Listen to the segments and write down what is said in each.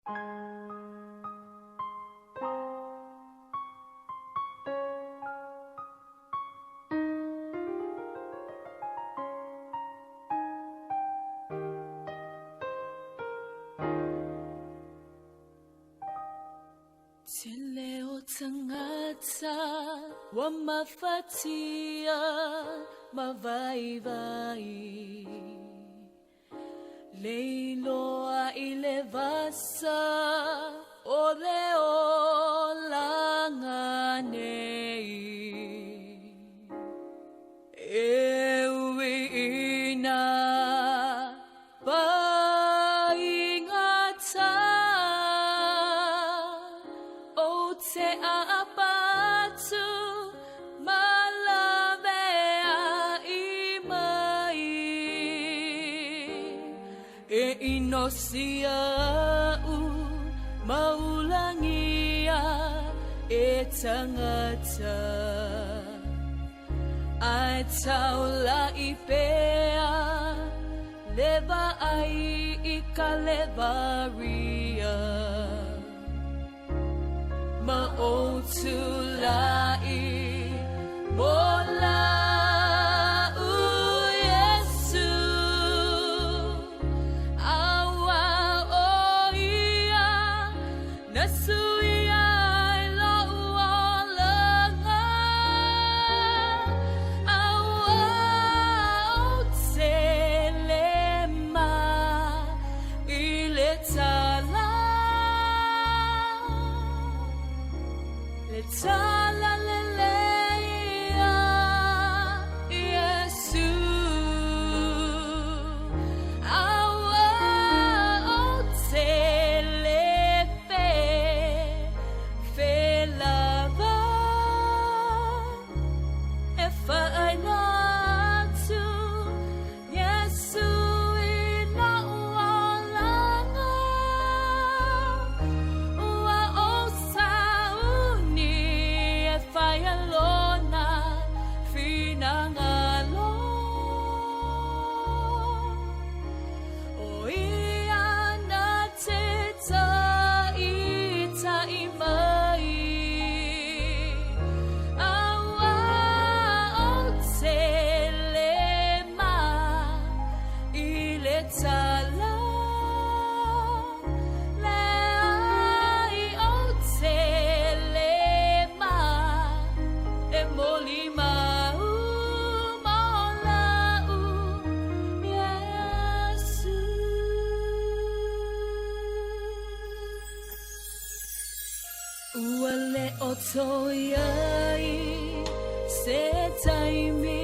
前来我曾爱他，我嘛发提啊，嘛vai vai，雷罗啊伊勒瓦萨，我勒我拉啊内，诶维那巴伊啊他。Te apatu malavea imai e inosia u maulangia e tangata ai taula ipea leva ai ikalevaria Maotulai mola u Yesu awa oia nasuia lo langa awa otelema iletala Letala leleia Yesu awa otelefe felava efa ainatu Yesu ina ualanga ua osauni Fire lona finangalo Oia na teta ita imai Awa otelema iletala Leai otelema Molimau molau Yesu Uale otoyai setaimi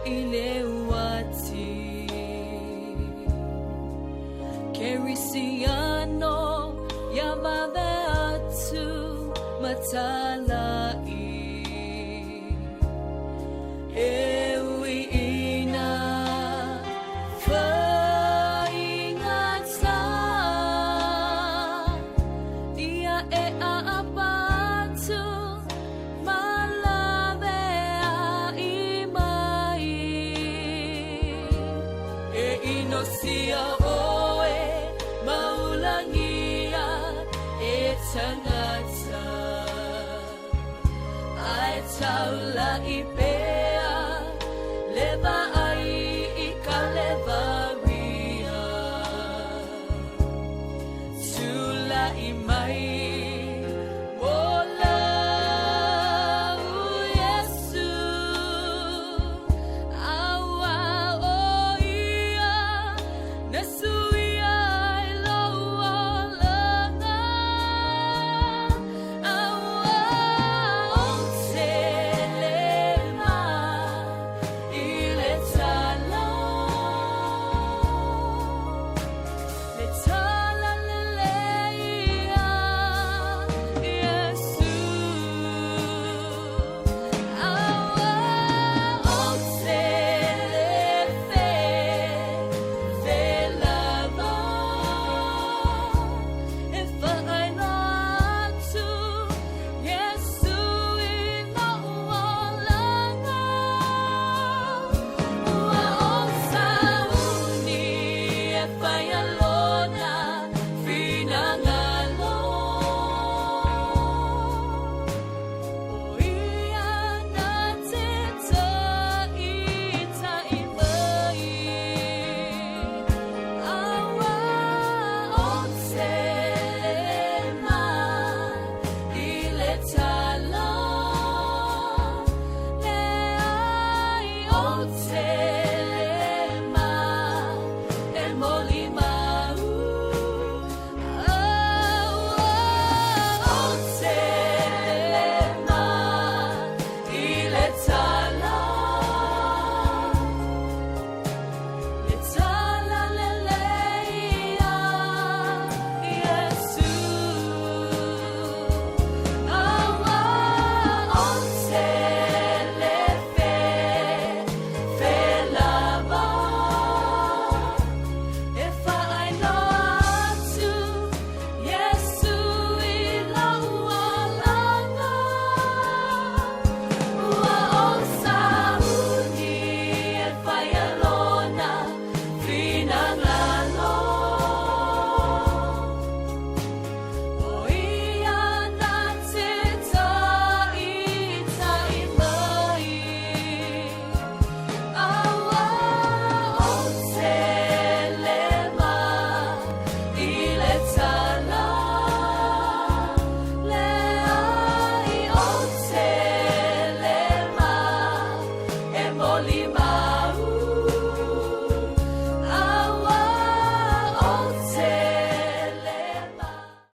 ilewati Kerisiano yamaveatu matalai Ewi ina faingata Dia apatu malavea imai inosia oe maulangia tangata Ai taula ipea leva ai ikalevaria Tula